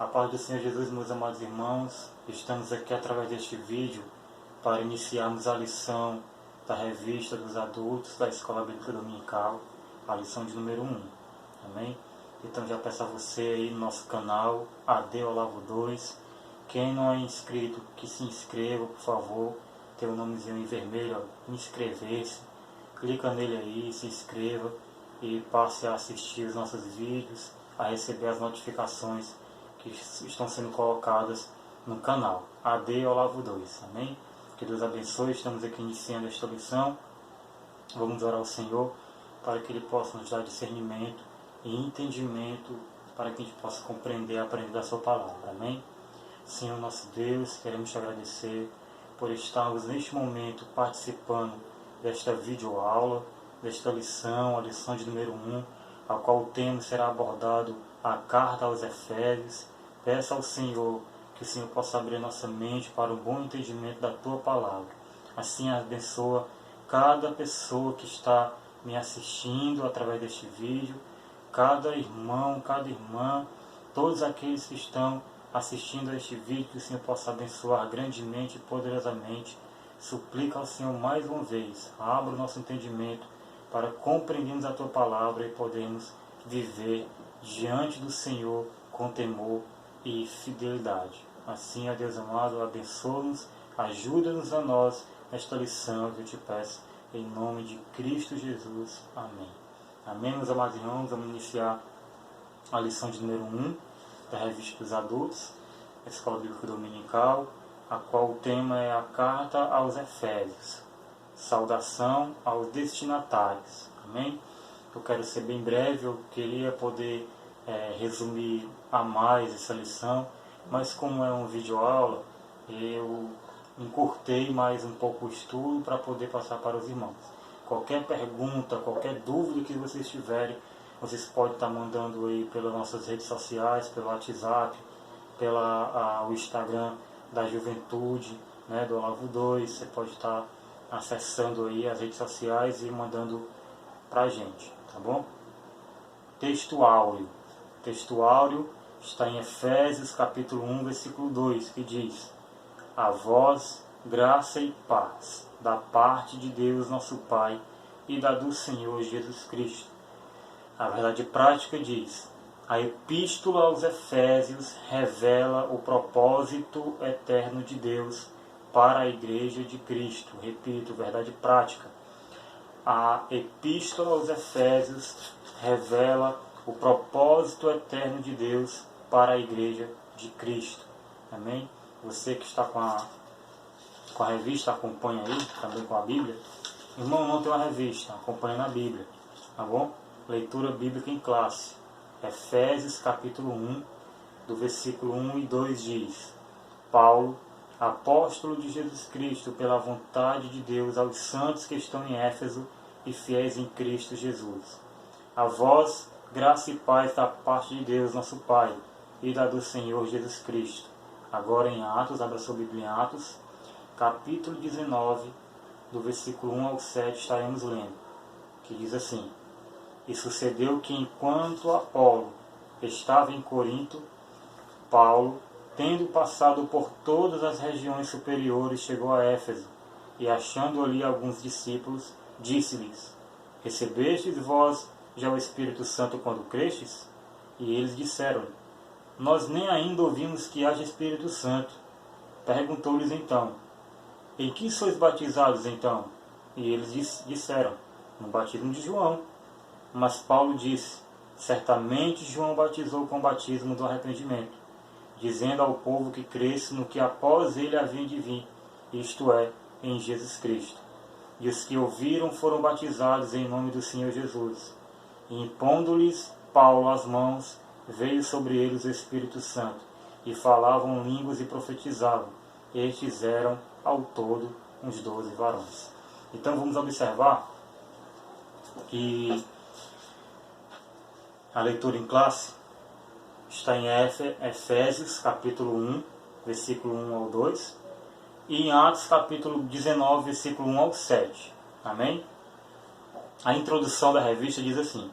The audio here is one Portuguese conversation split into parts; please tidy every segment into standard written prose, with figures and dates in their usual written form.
A paz do Senhor Jesus, meus amados irmãos, estamos aqui através deste vídeo para iniciarmos a lição da revista dos adultos da Escola Bíblica Dominical, a lição de número 1. Amém? Então já peço a você aí no nosso canal, AD Olavo 2, quem não é inscrito, que se inscreva, por favor, tem o nomezinho em vermelho, inscrever-se, clica nele aí, se inscreva e passe a assistir os nossos vídeos, a receber as notificações que estão sendo colocadas no canal AD Olavo 2, amém? Que Deus abençoe, estamos aqui iniciando esta lição. Vamos orar ao Senhor para que Ele possa nos dar discernimento e entendimento para que a gente possa compreender e aprender da Sua Palavra, amém? Senhor nosso Deus, queremos te agradecer por estarmos neste momento participando desta videoaula, desta lição, a lição de número 1, a qual o tema será abordado a carta aos Efésios. Peço ao Senhor que o Senhor possa abrir nossa mente para o bom entendimento da Tua Palavra. Assim abençoa cada pessoa que está me assistindo através deste vídeo, cada irmão, cada irmã, todos aqueles que estão assistindo a este vídeo, que o Senhor possa abençoar grandemente e poderosamente. Suplica ao Senhor mais uma vez, abra o nosso entendimento para compreendermos a Tua Palavra e podermos viver diante do Senhor com temor e fidelidade. Assim, ó Deus amado, abençoa-nos, ajuda-nos a nós nesta lição que eu te peço, em nome de Cristo Jesus. Amém. Amém, meus amados irmãos, vamos iniciar a lição de número 1 da Revista dos Adultos, a Escola Bíblica Dominical, a qual o tema é a Carta aos Efésios. Saudação aos destinatários. Amém? Eu quero ser bem breve, eu queria poder resumir a mais essa lição, mas como é um vídeo aula, eu encurtei mais um pouco o estudo para poder passar para os irmãos. Qualquer pergunta, qualquer dúvida que vocês tiverem, vocês podem estar mandando aí pelas nossas redes sociais, pelo WhatsApp, o Instagram da Juventude, né, do Olavo 2. Você pode estar acessando aí as redes sociais e mandando para a gente, tá bom? Texto áureo. Texto áureo está em Efésios capítulo 1, versículo 2, que diz: a vós, graça e paz, da parte de Deus nosso Pai e da do Senhor Jesus Cristo. A verdade prática diz: a epístola aos Efésios revela o propósito eterno de Deus para a Igreja de Cristo. Repito, verdade prática. A epístola aos Efésios revela o propósito eterno de Deus para a Igreja de Cristo. Amém? Você que está com a revista, acompanha aí, também com a Bíblia. Irmão, não tem uma revista, acompanha na Bíblia. Tá bom? Leitura bíblica em classe. Efésios capítulo 1, do versículo 1 e 2 diz: Paulo, apóstolo de Jesus Cristo, pela vontade de Deus, aos santos que estão em Éfeso e fiéis em Cristo Jesus. A vós, graça e paz da parte de Deus, nosso Pai, e da do Senhor Jesus Cristo. Agora em Atos, abra sua Bíblia em Atos, capítulo 19, do versículo 1 ao 7, estaremos lendo, que diz assim: E sucedeu que, enquanto Apolo estava em Corinto, Paulo, tendo passado por todas as regiões superiores, chegou a Éfeso, e achando ali alguns discípulos, disse-lhes: Recebestes vós já o Espírito Santo quando crestes? E eles disseram-lhe: Nós nem ainda ouvimos que haja Espírito Santo. Perguntou-lhes então: Em que sois batizados então? E eles disseram: No batismo de João. Mas Paulo disse: Certamente João batizou com o batismo do arrependimento, dizendo ao povo que cresce no que após ele havia de vir, isto é, em Jesus Cristo. E os que ouviram foram batizados em nome do Senhor Jesus. E impondo-lhes Paulo as mãos, veio sobre eles o Espírito Santo, e falavam línguas e profetizavam. Estes eram, ao todo, uns 12 varões. Então vamos observar que a leitura em classe está em Efésios capítulo 1, versículo 1 ao 2, e em Atos capítulo 19, versículo 1 ao 7. Amém? A introdução da revista diz assim: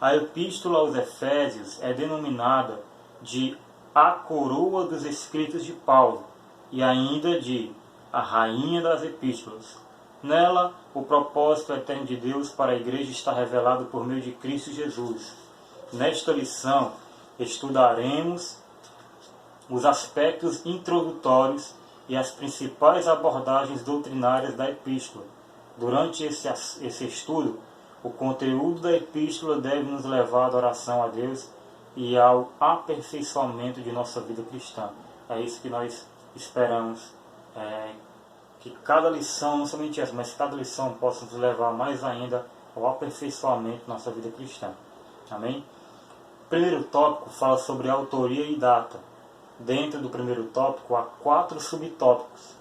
a epístola aos Efésios é denominada de a coroa dos escritos de Paulo e ainda de a rainha das epístolas. Nela, o propósito eterno de Deus para a igreja está revelado por meio de Cristo Jesus. Nesta lição, estudaremos os aspectos introdutórios e as principais abordagens doutrinárias da epístola. Durante esse estudo, o conteúdo da epístola deve nos levar à adoração a Deus e ao aperfeiçoamento de nossa vida cristã. É isso que nós esperamos, que cada lição, não somente essa, mas cada lição possa nos levar mais ainda ao aperfeiçoamento da nossa vida cristã. Amém? O primeiro tópico fala sobre autoria e data. Dentro do primeiro tópico há 4 subtópicos,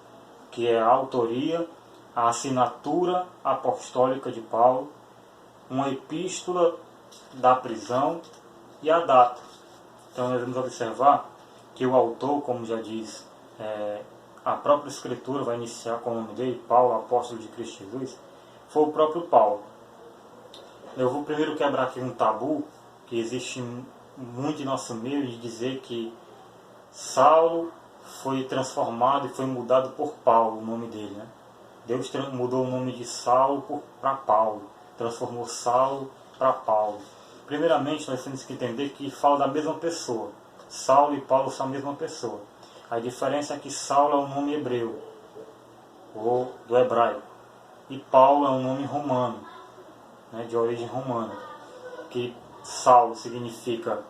que é a autoria, a assinatura apostólica de Paulo, uma epístola da prisão e a data. Então nós vamos observar que o autor, como já diz, a própria Escritura vai iniciar com o nome dele, Paulo, apóstolo de Cristo Jesus, foi o próprio Paulo. Eu vou primeiro quebrar aqui um tabu que existe muito em nosso meio, de dizer que Saulo foi transformado e foi mudado por Paulo, o nome dele, né? Deus mudou o nome de Saulo para Paulo, transformou Saulo para Paulo. Primeiramente, nós temos que entender que fala da mesma pessoa. Saulo e Paulo são a mesma pessoa. A diferença é que Saulo é um nome hebreu, ou do hebraico, e Paulo é um nome romano, né, de origem romana, que Saulo significa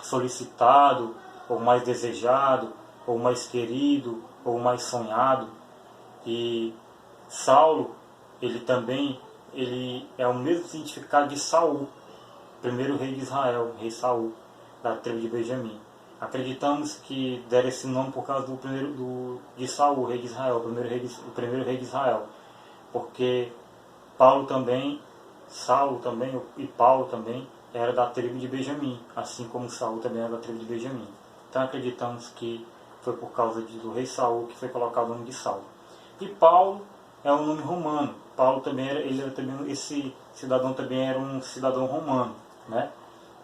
solicitado, ou mais desejado, ou mais querido, ou mais sonhado. E Saulo, ele é o mesmo significado de Saul, primeiro rei de Israel, rei Saul, da tribo de Benjamim. Acreditamos que deram esse nome por causa de Saul, rei de Israel, o primeiro rei de Israel. Porque Saulo também e Paulo também era da tribo de Benjamim, assim como Saul também era da tribo de Benjamim. Então acreditamos que foi por causa do rei Saul que foi colocado o nome de Saulo. E Paulo é um nome romano. Paulo também esse cidadão também era um cidadão romano, né?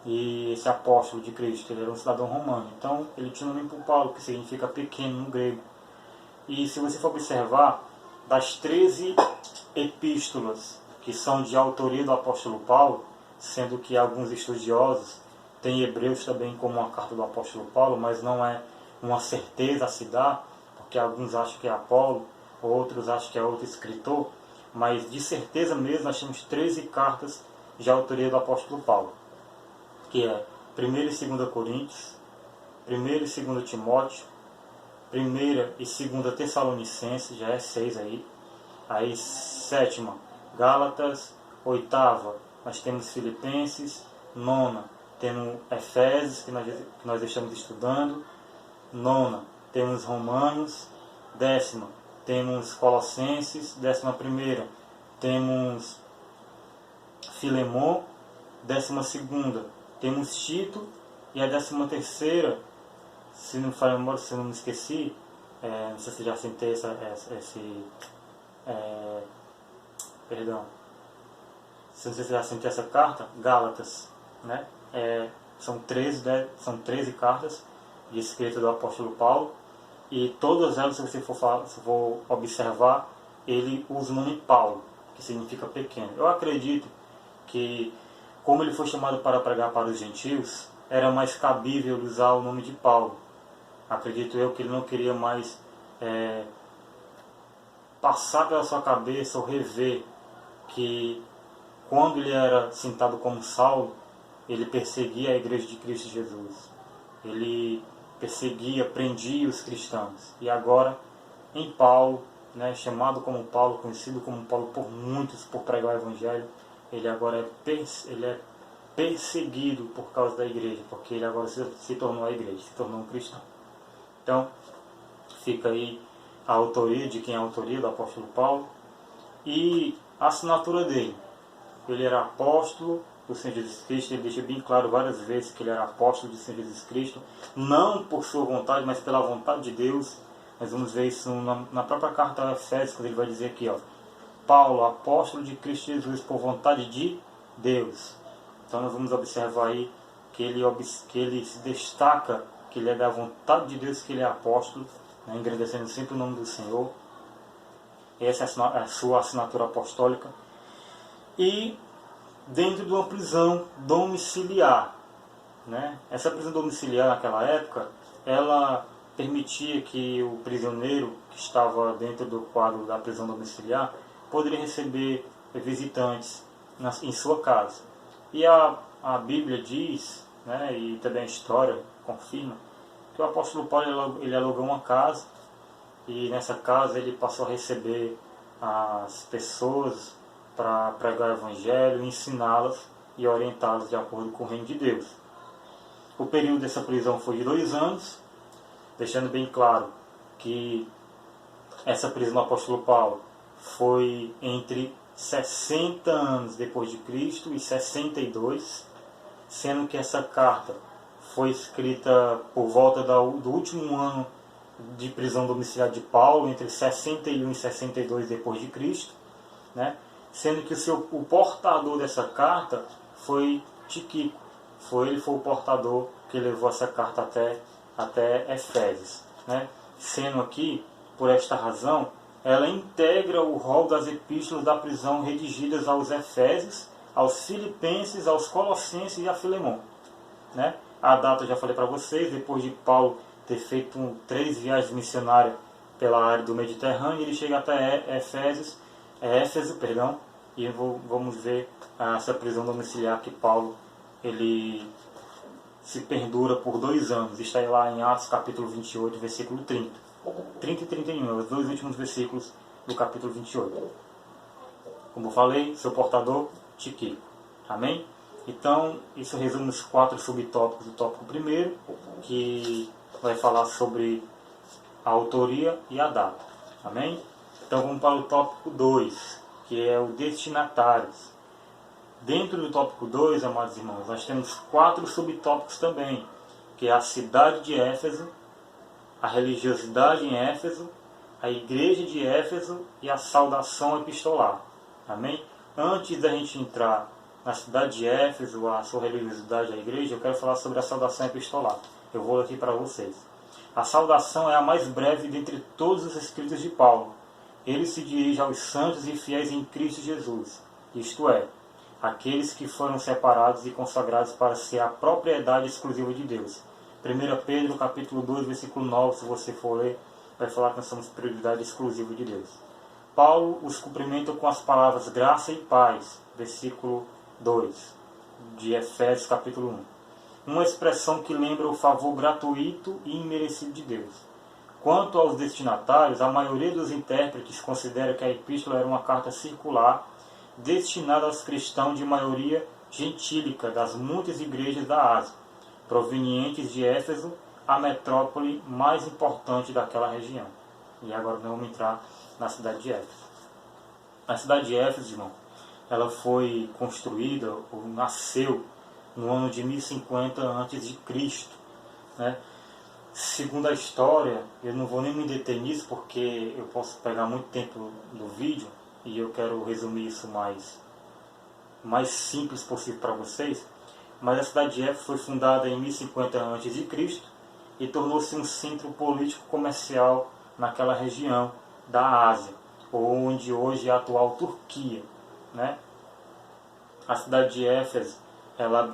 E esse apóstolo de Cristo, ele era um cidadão romano. Então ele tinha o nome por Paulo, que significa pequeno no grego. E se você for observar, das 13 epístolas que são de autoria do apóstolo Paulo, sendo que alguns estudiosos têm Hebreus também como uma carta do apóstolo Paulo, mas não é uma certeza a se dar, porque alguns acham que é Apolo, outros acham que é outro escritor, mas de certeza mesmo nós temos 13 cartas de autoria do apóstolo Paulo, que é 1ª e 2ª Coríntios, 1ª e 2ª Timóteo, 1ª e 2ª Tessalonicenses, já é 6 aí 7ª Gálatas, 8ª nós temos Filipenses, 9ª temos Efésios, que nós estamos estudando, 9ª temos Romanos, 10ª temos Colossenses, 11ª temos Filemon, 12ª temos Tito, e a 13ª, se não me falha a memória, se eu não me esqueci, não sei se já sentei se não sei se já sentei essa carta, Gálatas, né? São 13 cartas de escrita do apóstolo Paulo, e todas elas, se você for observar, ele usa o nome Paulo, que significa pequeno. Eu acredito que, como ele foi chamado para pregar para os gentios, era mais cabível usar o nome de Paulo. Acredito eu que ele não queria mais passar pela sua cabeça ou rever que quando ele era citado como Saulo, ele perseguia a igreja de Cristo Jesus. Ele perseguia, prendia os cristãos. E agora, em Paulo, né, chamado como Paulo, conhecido como Paulo por muitos, por pregar o Evangelho, ele agora é perseguido por causa da igreja, porque ele agora se tornou a igreja, se tornou um cristão. Então, fica aí a autoria, de quem é a autoria, do apóstolo Paulo, e a assinatura dele. Ele era apóstolo do Senhor Jesus Cristo, ele deixa bem claro várias vezes que ele era apóstolo do Senhor Jesus Cristo, não por sua vontade, mas pela vontade de Deus. Nós vamos ver isso na própria carta a Efésios, quando ele vai dizer aqui, Paulo, apóstolo de Cristo Jesus, por vontade de Deus. Então nós vamos observar aí que ele se destaca que ele é da vontade de Deus, que ele é apóstolo, né, engrandecendo sempre o nome do Senhor. Essa é a sua assinatura apostólica. E dentro de uma prisão domiciliar, né? Essa prisão domiciliar naquela época, ela permitia que o prisioneiro que estava dentro do quadro da prisão domiciliar poderia receber visitantes em sua casa. E a Bíblia diz, né, e também a história confirma, que o apóstolo Paulo ele alugou uma casa, e nessa casa ele passou a receber as pessoas para pregar o Evangelho, ensiná-las e orientá-las de acordo com o reino de Deus. O período dessa prisão foi de 2 anos, deixando bem claro que essa prisão do apóstolo Paulo foi entre 60 anos depois de Cristo e 62, sendo que essa carta foi escrita por volta do último ano de prisão domiciliar de Paulo, entre 61 e 62 depois de Cristo, né? Sendo que o portador dessa carta foi Tíquico. Ele foi o portador que levou essa carta até Efésios, né? Sendo aqui, por esta razão, ela integra o rol das epístolas da prisão redigidas aos Efésios, aos Filipenses, aos Colossenses e a Filemon, né? A data eu já falei para vocês, depois de Paulo ter feito 3 viagens missionárias pela área do Mediterrâneo, ele chega até Éfeso, e vamos ver essa prisão domiciliar que Paulo ele se perdura por 2 anos. Está aí lá em Atos capítulo 28, versículo 30 e 31, os 2 últimos versículos do capítulo 28. Como eu falei, seu portador, Tíquico. Amém? Então, isso resume os 4 subtópicos do tópico primeiro, que vai falar sobre a autoria e a data. Amém? Então vamos para o tópico 2, que é o destinatários. Dentro do tópico 2, amados irmãos, nós temos 4 subtópicos também, que é a cidade de Éfeso, a religiosidade em Éfeso, a igreja de Éfeso e a saudação epistolar. Amém? Antes da gente entrar na cidade de Éfeso, a sua religiosidade, a igreja, eu quero falar sobre a saudação epistolar. Eu vou aqui para vocês. A saudação é a mais breve dentre todos os escritos de Paulo. Ele se dirige aos santos e fiéis em Cristo Jesus, isto é, aqueles que foram separados e consagrados para ser a propriedade exclusiva de Deus. 1 Pedro capítulo 2, versículo 9, se você for ler, vai falar que nós somos prioridade exclusiva de Deus. Paulo os cumprimenta com as palavras graça e paz, versículo 2, de Efésios capítulo 1. Uma expressão que lembra o favor gratuito e imerecido de Deus. Quanto aos destinatários, a maioria dos intérpretes considera que a epístola era uma carta circular destinada aos cristãos de maioria gentílica das muitas igrejas da Ásia, provenientes de Éfeso, a metrópole mais importante daquela região. E agora nós vamos entrar na cidade de Éfeso. A cidade de Éfeso, irmão, ela foi construída, ou nasceu, no ano de 1050 a.C., né? Segundo a história, eu não vou nem me deter nisso, porque eu posso pegar muito tempo do vídeo, e eu quero resumir isso mais simples possível para vocês, mas a cidade de Éfeso foi fundada em 1050 a.C. e tornou-se um centro político-comercial naquela região da Ásia, onde hoje é a atual Turquia, né? A cidade de Éfeso, ela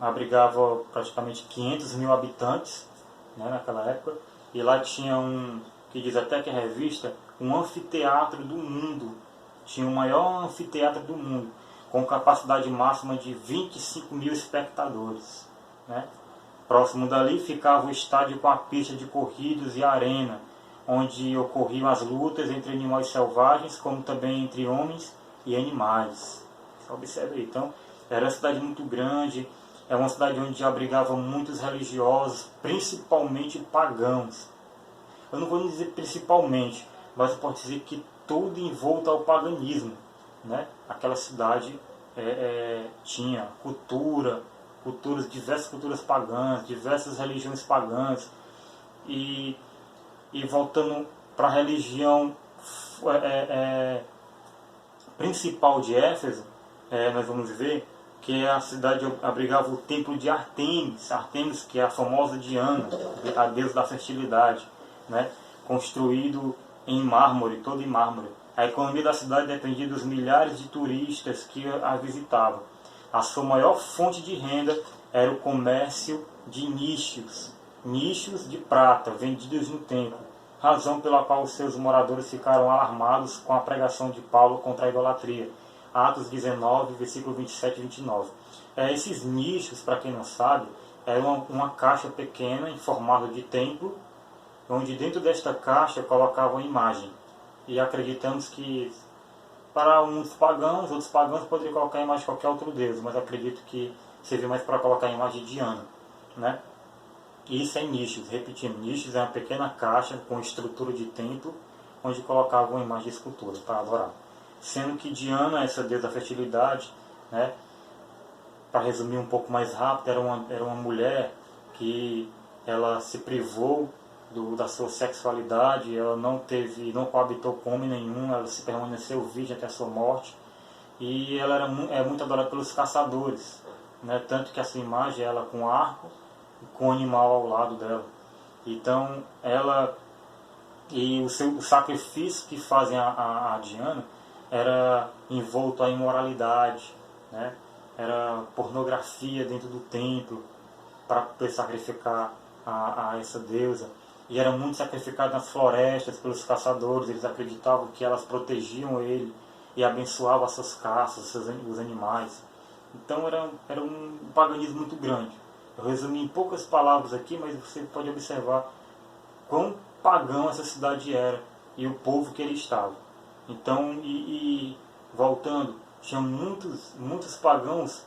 abrigava praticamente 500 mil habitantes, né, naquela época, e lá tinha que diz até que a revista, um anfiteatro do mundo, tinha o maior anfiteatro do mundo, com capacidade máxima de 25 mil espectadores, né? Próximo dali ficava o estádio com a pista de corridas e a arena, onde ocorriam as lutas entre animais selvagens, como também entre homens e animais. Só observe aí. Então, era uma cidade muito grande, é uma cidade onde abrigava muitos religiosos, principalmente pagãos. Eu não vou dizer principalmente, mas eu posso dizer que tudo envolto ao paganismo, né? Aquela cidade tinha diversas culturas pagãs, diversas religiões pagãs, e voltando para a religião principal de Éfeso, nós vamos ver que a cidade abrigava o templo de Artemis, que é a famosa Diana, a deusa da fertilidade, né? Construído em mármore, todo em mármore. A economia da cidade dependia dos milhares de turistas que a visitavam. A sua maior fonte de renda era o comércio de nichos de prata vendidos no templo, razão pela qual os seus moradores ficaram alarmados com a pregação de Paulo contra a idolatria. Atos 19, versículo 27 e 29. Esses nichos, para quem não sabe, é uma caixa pequena em formato de templo, onde dentro desta caixa colocavam a imagem. E acreditamos que para uns pagãos, outros pagãos poderiam colocar a imagem de qualquer outro deus, mas acredito que serviu mais para colocar a imagem de Diana, né? Isso é nichos, repetindo, nichos é uma pequena caixa com estrutura de templo, onde colocavam uma imagem de escultura para adorar. Sendo que Diana, essa deusa da fertilidade, né, para resumir um pouco mais rápido, era uma mulher que ela se privou da sua sexualidade, ela não coabitou com homem nenhum, ela se permaneceu virgem até a sua morte, e ela é muito adorada pelos caçadores, né, tanto que essa imagem ela com arco e com o animal ao lado dela. Então ela e o sacrifício que fazem a Diana era envolto à imoralidade, né? Era pornografia dentro do templo para sacrificar a essa deusa. E era muito sacrificado nas florestas pelos caçadores. Eles acreditavam que elas protegiam ele e abençoavam as suas caças, os animais. Então era um paganismo muito grande. Eu resumi em poucas palavras aqui, mas você pode observar quão pagão essa cidade era e o povo que ele estava. Então, voltando, tinha muitos pagãos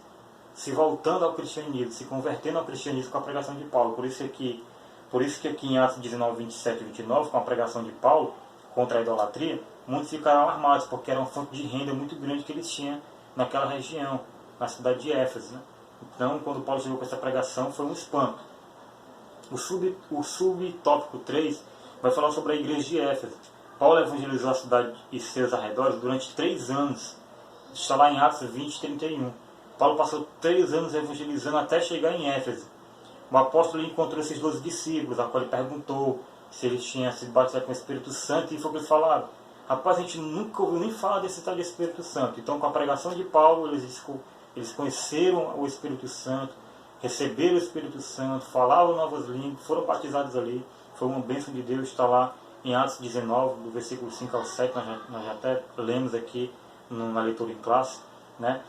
se voltando ao cristianismo, se convertendo ao cristianismo com a pregação de Paulo. Por isso que aqui em Atos 19, 27 e 29, com a pregação de Paulo contra a idolatria, muitos ficaram alarmados, porque era uma fonte de renda muito grande que eles tinham naquela região, na cidade de Éfeso, né? Então, quando Paulo chegou com essa pregação, foi um espanto. O subtópico 3 vai falar sobre a igreja de Éfeso. Paulo evangelizou a cidade e seus arredores durante 3 anos. Está lá em Atos 20, 31. Paulo passou 3 anos evangelizando até chegar em Éfeso. O apóstolo encontrou esses 12 discípulos, a qual ele perguntou se eles tinham sido batizados com o Espírito Santo, e foi o que eles falaram. Rapaz, a gente nunca ouviu nem falar desse tal de Espírito Santo. Então, com a pregação de Paulo, eles conheceram o Espírito Santo, receberam o Espírito Santo, falavam novas línguas, foram batizados ali. Foi uma bênção de Deus. Está lá em Atos 19, do versículo 5 ao 7, nós já até lemos aqui na leitura em classe, né?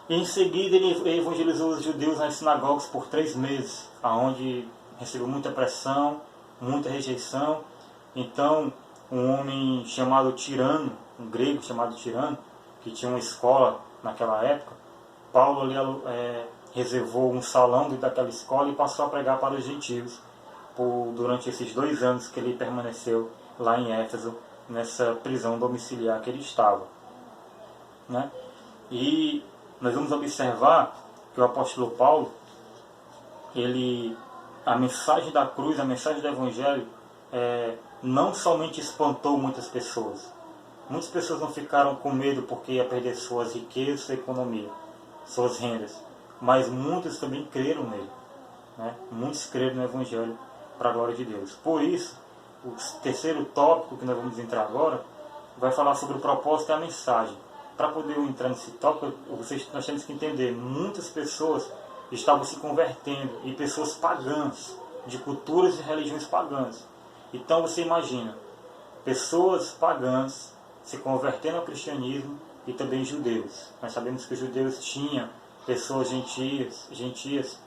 E em seguida ele evangelizou os judeus nas sinagogas por 3 meses, onde recebeu muita pressão, muita rejeição. Então, um homem chamado Tirano, um grego chamado Tirano, que tinha uma escola naquela época, Paulo ali reservou um salão daquela escola e passou a pregar para os gentios durante esses 2 anos que ele permaneceu lá em Éfeso, nessa prisão domiciliar que ele estava, né? E nós vamos observar que o apóstolo Paulo, a mensagem da cruz, a mensagem do Evangelho, não somente espantou muitas pessoas. Muitas pessoas não ficaram com medo porque ia perder suas riquezas, sua economia, suas rendas, mas muitos também creram nele, né? Muitos creram no Evangelho para a glória de Deus. Por isso, o terceiro tópico que nós vamos entrar agora vai falar sobre o propósito e a mensagem. Para poder eu entrar nesse tópico, nós temos que entender, muitas pessoas estavam se convertendo, e pessoas pagãs, de culturas e religiões pagãs. Então você imagina, pessoas pagãs se convertendo ao cristianismo, e também judeus. Nós sabemos que os judeus tinham pessoas gentias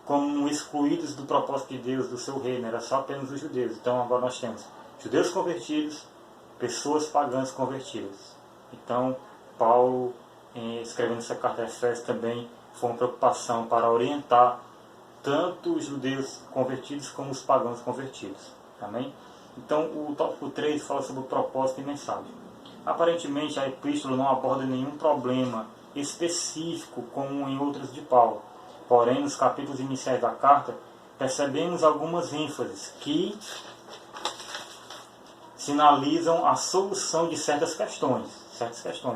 como excluídos do propósito de Deus, do seu reino, era só apenas os judeus. Então agora nós temos judeus convertidos, pessoas pagãs convertidas. Então Paulo, escrevendo essa carta a Efésios, também foi uma preocupação para orientar tanto os judeus convertidos como os pagãos convertidos. Amém? Então o tópico 3 fala sobre o propósito e mensagem. Aparentemente a epístola não aborda nenhum problema específico como em outras de Paulo. Porém, nos capítulos iniciais da carta, percebemos algumas ênfases que sinalizam a solução de certas questões.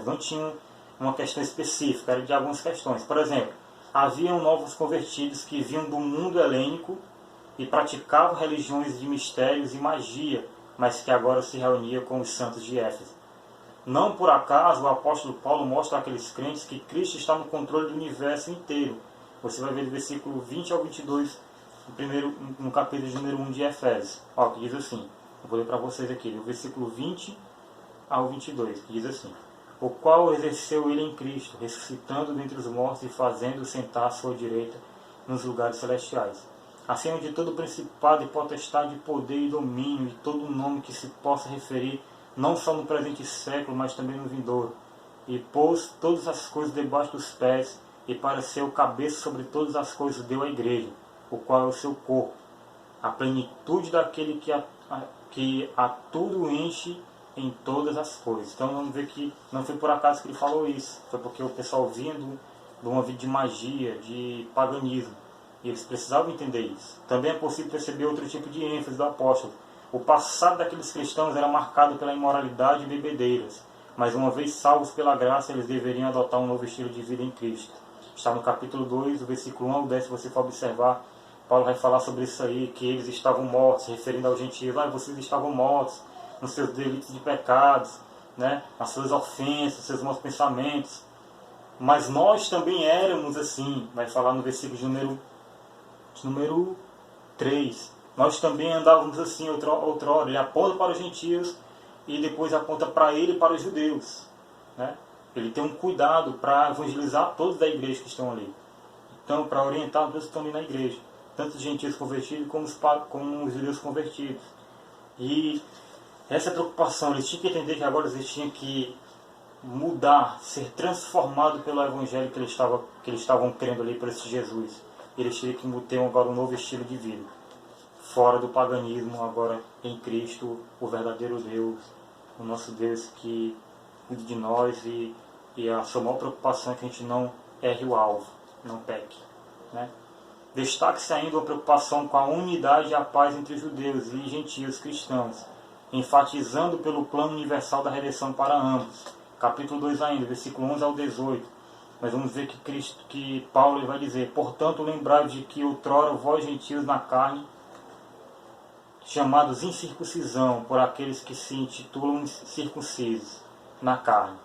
Não tinham uma questão específica, era de algumas questões. Por exemplo, haviam novos convertidos que vinham do mundo helênico e praticavam religiões de mistérios e magia, mas que agora se reuniam com os santos de Éfeso. Não por acaso o apóstolo Paulo mostra àqueles crentes que Cristo está no controle do universo inteiro. Você vai ver do versículo 20 ao 22, no capítulo de número 1 de Efésios. Ó, que diz assim, eu vou ler para vocês aqui, do versículo 20 ao 22, que diz assim: o qual exerceu ele em Cristo, ressuscitando dentre os mortos e fazendo sentar à sua direita nos lugares celestiais, acima de todo principado e potestade, poder e domínio, e todo nome que se possa referir, não só no presente século, mas também no vindouro. E pôs todas as coisas debaixo dos pés, e para ser o cabeça sobre todas as coisas deu à igreja, o qual é o seu corpo, a plenitude daquele que a tudo enche em todas as coisas. Então vamos ver que não foi por acaso que ele falou isso, foi porque o pessoal vinha de uma vida de magia, de paganismo, e eles precisavam entender isso. Também é possível perceber outro tipo de ênfase do apóstolo. O passado daqueles cristãos era marcado pela imoralidade e bebedeiras, mas uma vez salvos pela graça, eles deveriam adotar um novo estilo de vida em Cristo. Está no capítulo 2, do versículo 1 ao 10, se você for observar, Paulo vai falar sobre isso aí, que eles estavam mortos, referindo aos gentios. Vocês estavam mortos nos seus delitos de pecados, né? Nas suas ofensas, nos seus maus pensamentos. Mas nós também éramos assim, vai falar no versículo de número 3. Nós também andávamos assim outrora. Ele aponta para os gentios e depois aponta para ele e para os judeus, né? Ele tem um cuidado para evangelizar todos da igreja que estão ali. Então, para orientar todos que estão ali na igreja, tanto os gentios convertidos como os judeus convertidos. E essa preocupação, eles tinham que entender que agora eles tinham que mudar, ser transformado pelo evangelho que eles estavam crendo ali por esse Jesus. Eles tinham que ter agora um novo estilo de vida, fora do paganismo, agora em Cristo, o verdadeiro Deus, o nosso Deus que cuida de nós, e a sua maior preocupação é que a gente não erre o alvo, não peque, né? Destaque-se ainda a preocupação com a unidade e a paz entre judeus e gentios cristãos, enfatizando pelo plano universal da redenção para ambos. Capítulo 2 ainda, versículo 11 ao 18. Mas vamos ver que Paulo vai dizer: portanto, lembrai-vos de que outrora vós gentios na carne, chamados incircuncisão por aqueles que se intitulam circuncisos na carne,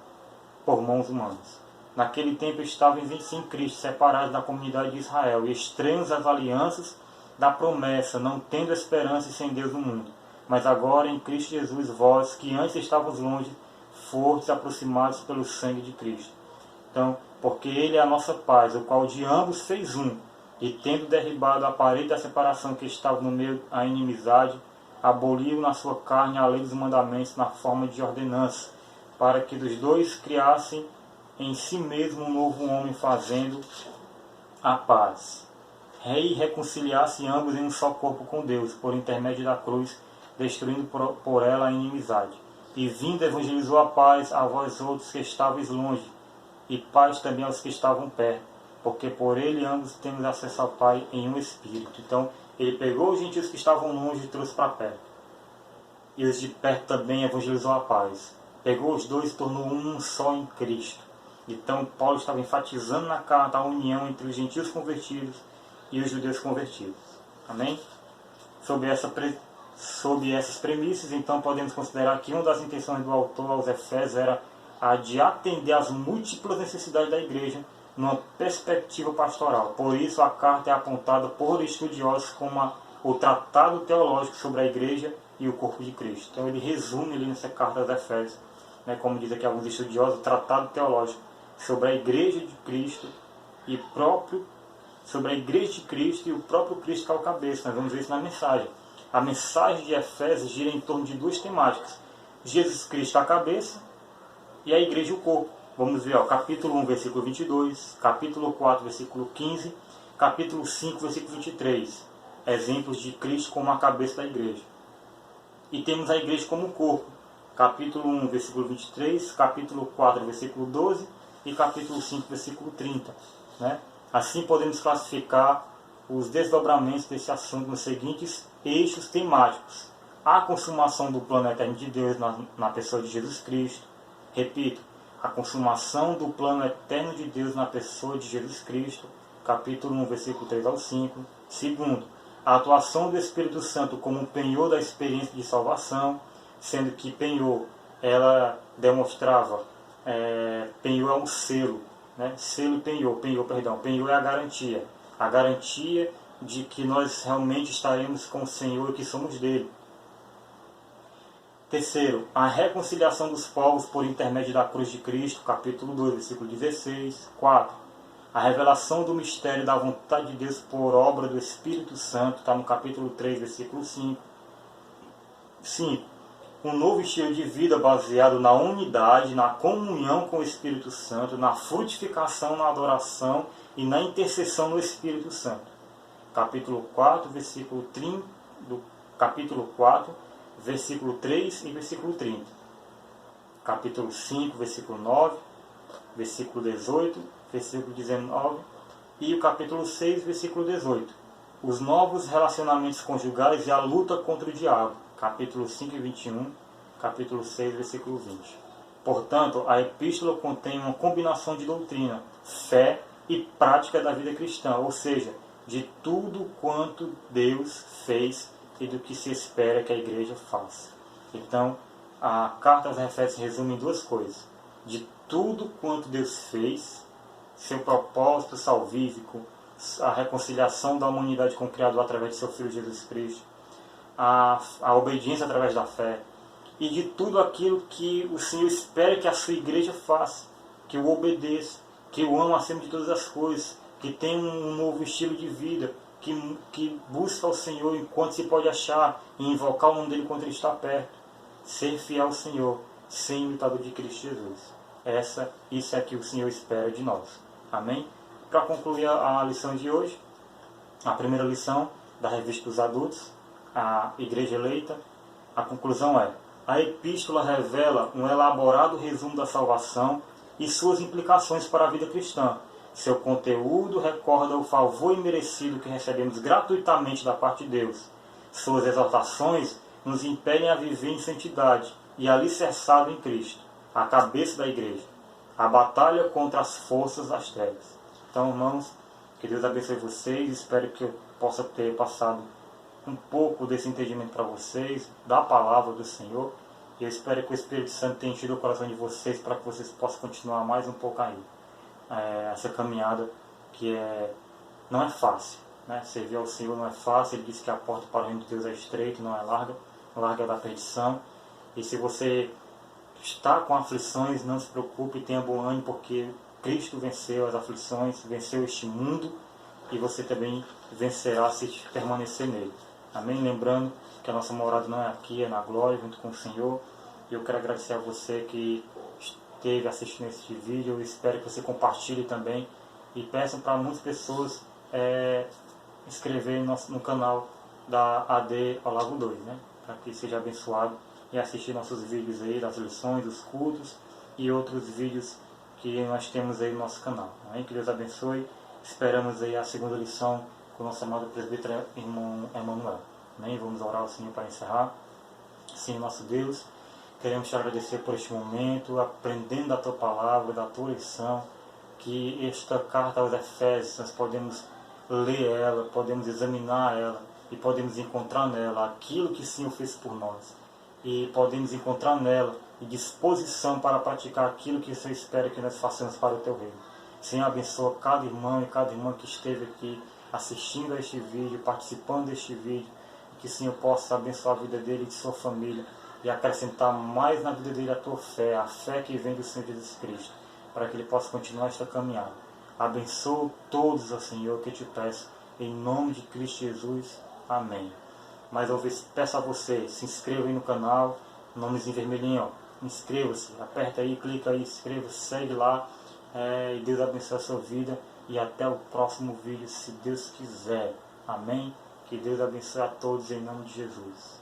por mãos humanas. Naquele tempo estavam sem Cristo, separados da comunidade de Israel, e estranhos às alianças da promessa, não tendo esperança e sem Deus no mundo. Mas agora em Cristo Jesus, vós, que antes estávamos longe, fostes aproximados pelo sangue de Cristo. Então, porque Ele é a nossa paz, o qual de ambos fez um, e tendo derribado a parede da separação que estava no meio da inimizade, aboliu na sua carne a lei dos mandamentos na forma de ordenança, para que dos dois criassem em si mesmo um novo homem, fazendo a paz, e reconciliasse ambos em um só corpo com Deus, por intermédio da cruz, destruindo por ela a inimizade. E vindo evangelizou a paz a vós outros que estáveis longe, e paz também aos que estavam perto, porque por ele ambos temos acesso ao Pai em um Espírito. Então, ele pegou os gentios que estavam longe e trouxe para perto. E os de perto também evangelizou a paz. Pegou os dois e tornou um só em Cristo. Então, Paulo estava enfatizando na carta a união entre os gentios convertidos e os judeus convertidos. Amém? Sob essas premissas, então, podemos considerar que uma das intenções do autor aos Efésios era a de atender às múltiplas necessidades da igreja numa perspectiva pastoral. Por isso, a carta é apontada por estudiosos como o tratado teológico sobre a igreja e o corpo de Cristo. Então, ele resume ali nessa carta aos Efésios, né, como diz aqui alguns estudiosos, o tratado teológico sobre a igreja de Cristo sobre a igreja de Cristo e o próprio Cristo que é o cabeça. Nós vamos ver isso na mensagem. A mensagem de Efésios gira em torno de duas temáticas: Jesus Cristo a cabeça e a igreja o corpo. Vamos ver, capítulo 1, versículo 22, capítulo 4, versículo 15, capítulo 5, versículo 23. Exemplos de Cristo como a cabeça da igreja. E temos a igreja como o corpo. Capítulo 1, versículo 23, capítulo 4, versículo 12 e capítulo 5, versículo 30. Né? Assim podemos classificar os desdobramentos desse assunto nos seguintes eixos temáticos: a consumação do plano eterno de Deus na pessoa de Jesus Cristo. Repito, a consumação do plano eterno de Deus na pessoa de Jesus Cristo, capítulo 1, versículo 3 ao 5. Segundo, a atuação do Espírito Santo como um penhor da experiência de salvação, sendo que penhor, ela demonstrava, penhor é um selo, né? Selo e penhor, penhor é a garantia de que nós realmente estaremos com o Senhor e que somos dele. Terceiro, a reconciliação dos povos por intermédio da cruz de Cristo, capítulo 2, versículo 16. 4. A revelação do mistério da vontade de Deus por obra do Espírito Santo, está no capítulo 3, versículo 5. 5. Um novo estilo de vida baseado na unidade, na comunhão com o Espírito Santo, na frutificação, na adoração e na intercessão no Espírito Santo. Capítulo 4, versículo 30, do capítulo 4, versículo 3 e versículo 30. Capítulo 5, versículo 9, versículo 18, versículo 19 e o capítulo 6, versículo 18. Os novos relacionamentos conjugais e a luta contra o diabo. Capítulo 5 e 21, capítulo 6, versículo 20. Portanto, a epístola contém uma combinação de doutrina, fé e prática da vida cristã, ou seja, de tudo quanto Deus fez e do que se espera que a igreja faça. Então, a carta aos Efésios se resume em duas coisas. De tudo quanto Deus fez, seu propósito salvífico, a reconciliação da humanidade com o Criador através de seu Filho Jesus Cristo, a obediência através da fé, e de tudo aquilo que o Senhor espera que a sua igreja faça, que o obedeça, que o ama acima de todas as coisas, que tenha um novo estilo de vida, que busca o Senhor enquanto se pode achar e invocar o nome dele quando ele está perto. Ser fiel ao Senhor, ser imitador de Cristo Jesus. Isso é que o Senhor espera de nós. Amém? Para concluir a lição de hoje, a primeira lição da revista dos adultos, a Igreja Eleita, a conclusão é: a epístola revela um elaborado resumo da salvação e suas implicações para a vida cristã. Seu conteúdo recorda o favor imerecido que recebemos gratuitamente da parte de Deus. Suas exortações nos impelem a viver em santidade e alicerçado em Cristo, a cabeça da igreja, a batalha contra as forças das trevas. Então, irmãos, que Deus abençoe vocês. Espero que eu possa ter passado um pouco desse entendimento para vocês, da palavra do Senhor. E eu espero que o Espírito Santo tenha enchido o coração de vocês para que vocês possam continuar mais um pouco aí. Essa caminhada que não é fácil, né? Servir ao Senhor não é fácil. Ele disse que a porta para o reino de Deus é estreita, não é larga, larga é da perdição. E se você está com aflições, não se preocupe, tenha bom ânimo, porque Cristo venceu as aflições, venceu este mundo, e você também vencerá se permanecer nele. Amém? Lembrando que a nossa morada não é aqui, é na glória, junto com o Senhor. E eu quero agradecer a você que esteve assistindo este vídeo. Eu espero que você compartilhe também e peçam para muitas pessoas inscrever no canal da AD ao Lago 2, né? Para que seja abençoado e assistir nossos vídeos aí das lições, dos cultos e outros vídeos que nós temos aí no nosso canal. Amém? Que Deus abençoe. Esperamos aí a segunda lição com o nosso amado presbítero irmão Emanuel. Amém? Vamos orar ao Senhor para encerrar. Senhor nosso Deus, queremos te agradecer por este momento, aprendendo da tua palavra, da tua lição, que esta carta aos Efésios nós podemos ler ela, podemos examinar ela e podemos encontrar nela aquilo que o Senhor fez por nós. E podemos encontrar nela disposição para praticar aquilo que o Senhor espera que nós façamos para o teu reino. Senhor, abençoa cada irmão e cada irmã que esteve aqui assistindo a este vídeo, participando deste vídeo, que o Senhor possa abençoar a vida dele e de sua família e acrescentar mais na vida dele a tua fé, a fé que vem do Senhor Jesus Cristo, para que ele possa continuar esta caminhada. Abençoa todos, ó Senhor, que eu te peço, em nome de Cristo Jesus. Amém. Mais uma vez, peço a você, se inscreva aí no canal, nomes em vermelhinho, ó. Inscreva-se, aperta aí, clica aí, inscreva-se, segue lá, e Deus abençoe a sua vida, e até o próximo vídeo, se Deus quiser. Amém? Que Deus abençoe a todos em nome de Jesus.